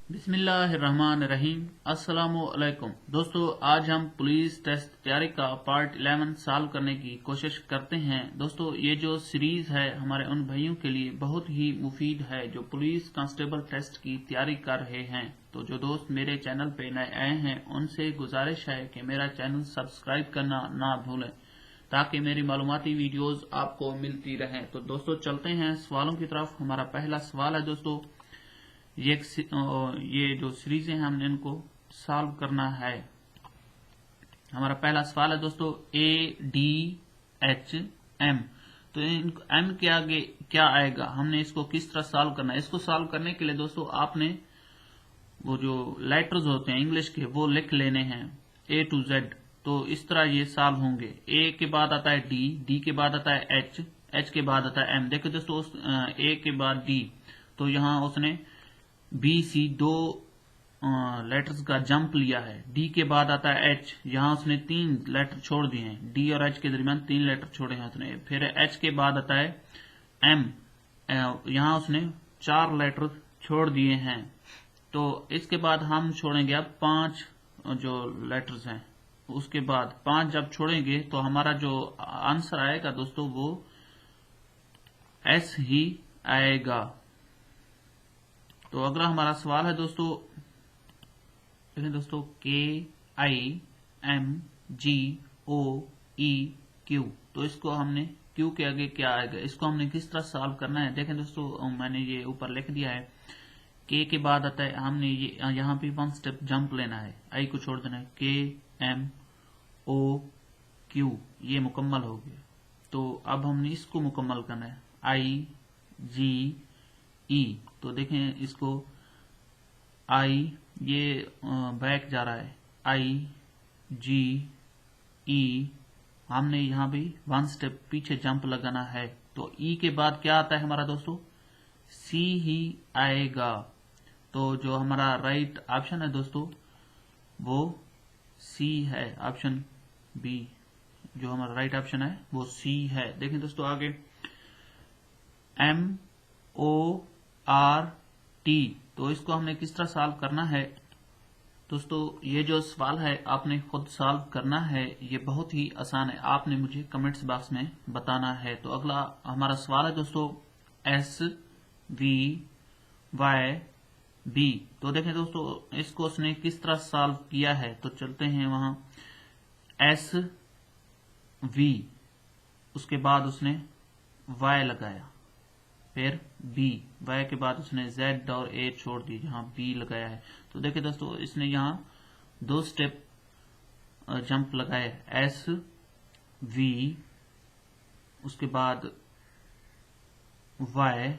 बिस्मिल्लाहिर्रहमानिर्रहीम। अस्सलामुअलैकुम दोस्तों, आज हम पुलिस टेस्ट तैयारी का पार्ट 11 सॉल्व करने की कोशिश करते हैं। दोस्तों, ये जो सीरीज है हमारे उन भाइयों के लिए बहुत ही मुफीद है जो पुलिस कांस्टेबल टेस्ट की तैयारी कर रहे हैं। तो जो दोस्त मेरे चैनल पे नए आए हैं उनसे गुजारिश है कि मेरा चैनल सब्सक्राइब करना ना भूलें ताकि मेरी मालूमाती वीडियोस आपको मिलती रहें। तो दोस्तों चलते हैं सवालों की तरफ। हमारा पहला सवाल है दोस्तों, ये जो सीरीज है हमने इनको सॉल्व करना है। हमारा पहला सवाल है दोस्तों ADHM। तो M के आगे क्या आएगा, हमने इसको किस तरह सॉल्व करना है। इसको सॉल्व करने के लिए दोस्तों आपने वो जो लेटर्स होते हैं इंग्लिश के वो लिख लेने हैं A to Z। तो इस तरह ये सॉल्व होंगे। A के बाद आता है D के बाद आता है H के बाद आता है M। देखो दोस्तों A के बाद D, तो यहाँ उसने BC दो लेटर्स का जंप लिया है। D के बाद आता है H, यहाँ उसने 3 लेटर छोड़ दिए हैं। D और H के दरमियान 3 लेटर छोड़े हैं उसने। फिर H के बाद आता है M, यहाँ उसने 4 लेटर छोड़ दिए हैं। तो इसके बाद हम छोड़ेंगे अब 5 जो लेटर्स हैं। उसके बाद 5 जब छोड़ेंगे तो हमारा जो आंसर आएगा दोस्तों वो S ही आएगा। तो अगला हमारा सवाल है दोस्तों, देखें दोस्तों KIMGOEQ। तो इसको हमने Q के आगे क्या आएगा, इसको हमने किस तरह सॉल्व करना है। देखें दोस्तों मैंने ये ऊपर लिख दिया है। K के बाद आता है, हमने ये यहाँ पे 1 स्टेप जंप लेना है, I को छोड़ देना है। KMOQ ये मुकम्मल हो गया। तो अब हमने इसको मुकम्मल करना है IGE। तो देखें इसको I ये बैक जा रहा है IGE, हमने यहाँ भी 1 स्टेप पीछे जंप लगाना है। तो E के बाद क्या आता है हमारा दोस्तों, C ही आएगा। तो जो हमारा राइट ऑप्शन है दोस्तों वो C है, ऑप्शन बी जो हमारा राइट ऑप्शन है वो C है। देखें दोस्तों आगे MORT। तो इसको हमने किस तरह सॉल्व करना है दोस्तों, ये जो सवाल है आपने खुद सॉल्व करना है। ये बहुत ही आसान है, आपने मुझे कमेंट्स बॉक्स में बताना है। तो अगला हमारा सवाल है दोस्तों SVYB। तो देखें दोस्तों इसको उसने किस तरह सॉल्व किया है। तो चलते हैं वहां SV, उसके बाद उसने Y लगाया, फिर B, Y के बाद उसने Z और A छोड़ दी जहां B लगाया है। तो देखिए दोस्तों इसने यहाँ 2 स्टेप जंप लगाए, SV, उसके बाद Y,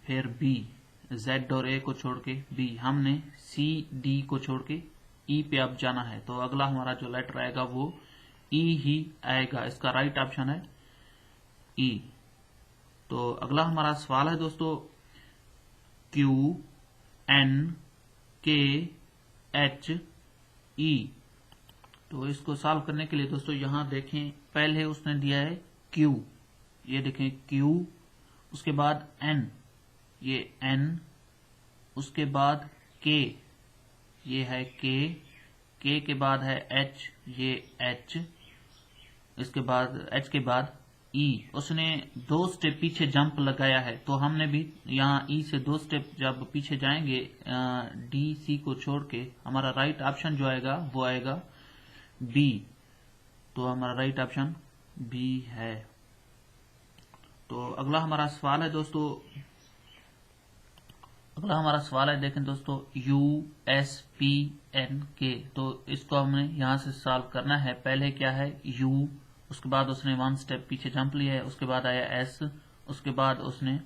फिर B, Z और A को छोड़ के B, हमने C D को छोड़ के E पे अब जाना है। तो अगला हमारा जो लेटर आएगा वो E ही आएगा, इसका राइट ऑप्शन है E। तो अगला हमारा सवाल है दोस्तों QNKHE। तो इसको सॉल्व करने के लिए दोस्तों यहाँ देखें, पहले उसने दिया है Q, ये देखें Q, उसके बाद N, ये N, उसके बाद K, ये है K के बाद है H, ये H, इसके बाद H के बाद E। उसने 2 स्टेप पीछे जंप लगाया है। तो हमने भी यहाँ E से 2 स्टेप जब पीछे जाएंगे DC को छोड़ के, हमारा राइट ऑप्शन जो आएगा वो आएगा B। तो हमारा राइट ऑप्शन B है। तो अगला हमारा सवाल है दोस्तों, अगला हमारा सवाल है देखें दोस्तों USPNK। तो इसको हमने यहाँ से सॉल्व करना है। पहले क्या है U, उसके बाद उसने 1 स्टेप पीछे जंप लिया है, उसके बाद आया S, उसके बाद उसने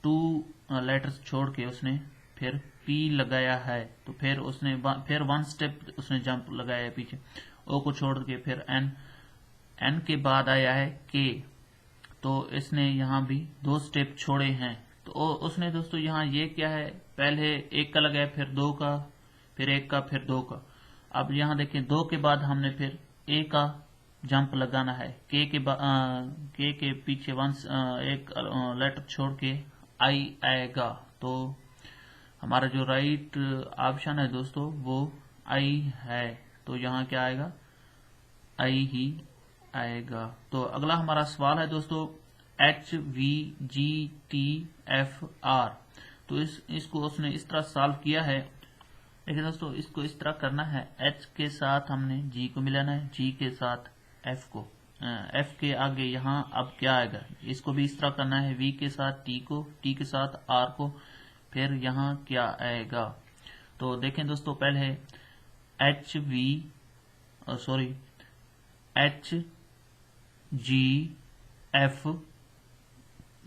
2 लेटर्स छोड़ के उसने फिर P लगाया है। तो फिर उसने फिर 1 स्टेप उसने जंप लगाया है पीछे, O को छोड़ के फिर N के बाद आया है K। तो इसने यहाँ भी 2 स्टेप छोड़े हैं। तो उसने दोस्तों यहाँ ये क्या है, पहले 1 का लगाया, फिर 2 का, फिर 1 का, फिर 2 का। अब यहाँ देखें 2 के बाद हमने फिर A का जंप लगाना है। K के पीछे 1 लेटर छोड़ के I आएगा। तो हमारा जो राइट ऑप्शन है दोस्तों वो आई है, तो यहाँ क्या आएगा, आई ही आएगा। तो अगला हमारा सवाल है दोस्तों HVGTFR। तो इसको उसने इस तरह सॉल्व किया है। देखिए दोस्तों, इसको इस तरह करना है, H के साथ हमने G को मिलाना है, G के साथ F को, F के आगे यहाँ अब क्या आएगा, इसको भी इस तरह करना है, V के साथ T को, T के साथ R को, फिर यहाँ क्या आएगा। तो देखें दोस्तों, पहले है HGF,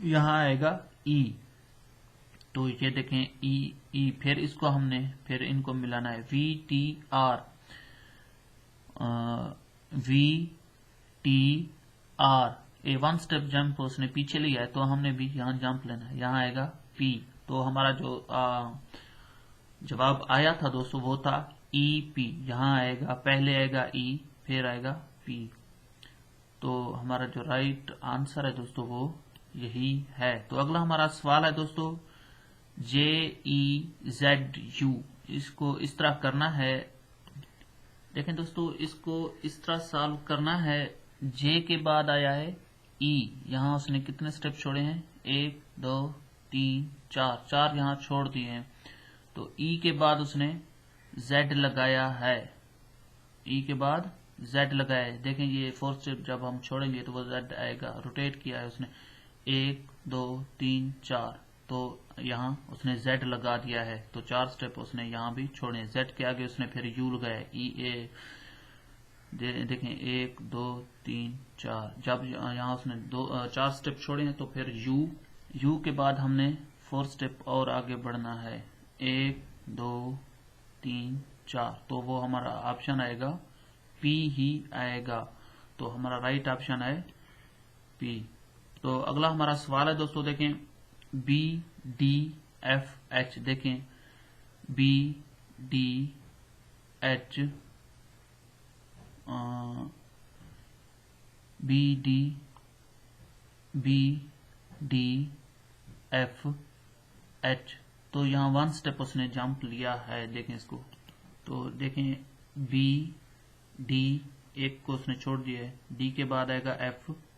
यहाँ आएगा E। तो ये देखें E, फिर इसको हमने फिर इनको मिलाना है, VTR, ए वन स्टेप जंप उसने पीछे लिया है, तो हमने भी यहाँ जंप लेना है, यहाँ आएगा P। तो हमारा जो जवाब आया था दोस्तों वो था EP। यहाँ आएगा, पहले आएगा E, फिर आएगा P। तो हमारा जो राइट आंसर है दोस्तों वो यही है। तो अगला हमारा सवाल है दोस्तों JEZU। इसको इस तरह करना है। देखें दोस्तों, इसको इस तरह सॉल्व करना है, J के बाद आया है E, यहाँ उसने कितने स्टेप छोड़े हैं, 1 2 3 4 यहाँ छोड़ दिए हैं। तो E के बाद उसने Z लगाया है, E के बाद Z लगाया है। देखें ये फोर्थ स्टेप जब हम छोड़ेंगे तो वो Z आएगा, रोटेट किया है उसने, 1 2 3 4, तो यहाँ उसने Z लगा दिया है। तो 4 स्टेप उसने यहाँ भी छोड़े, Z के आगे उसने फिर U लगाया, EA। देखें 1 2 3 4, जब यहाँ उसने 4 स्टेप छोड़े हैं तो फिर U के बाद हमने 4 स्टेप और आगे बढ़ना है, 1 2 3 4, तो वो हमारा ऑप्शन आएगा P ही आएगा। तो हमारा राइट ऑप्शन है P। तो अगला हमारा सवाल है दोस्तों, देखें BDFH। देखें BDH, BDFH। तो यहाँ 1 स्टेप उसने जंप लिया है, देखें इसको। तो देखें BD, एक को उसने छोड़ दिया है, D के बाद आएगा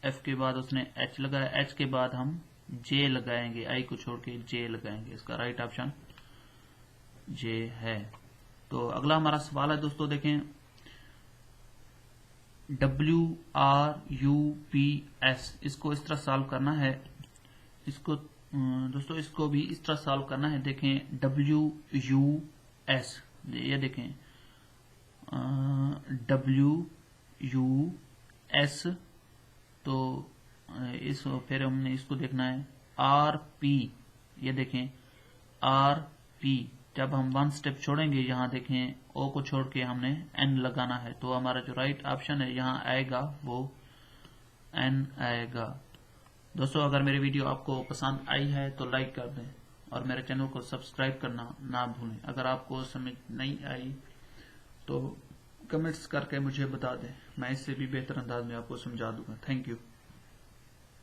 F के बाद उसने H लगाया, H के बाद हम J लगाएंगे, I को छोड़ के J लगाएंगे। इसका राइट ऑप्शन J है। तो अगला हमारा सवाल है दोस्तों, देखें WRUPS। इसको इस तरह सॉल्व करना है। इसको दोस्तों इसको भी इस तरह सॉल्व करना है। देखें WUS, ये देखें WUS, तो इस फिर हमने इसको देखना है RP। ये देखें RP, जब हम 1 स्टेप छोड़ेंगे, यहाँ देखें O को छोड़ के हमने N लगाना है। तो हमारा जो राइट ऑप्शन है यहाँ आएगा वो N आएगा। दोस्तों अगर मेरी वीडियो आपको पसंद आई है तो लाइक कर दें और मेरे चैनल को सब्सक्राइब करना ना भूलें। अगर आपको समझ नहीं आई तो कमेंट्स करके मुझे बता दें, मैं इससे भी बेहतर अंदाज में आपको समझा दूंगा। Thank you.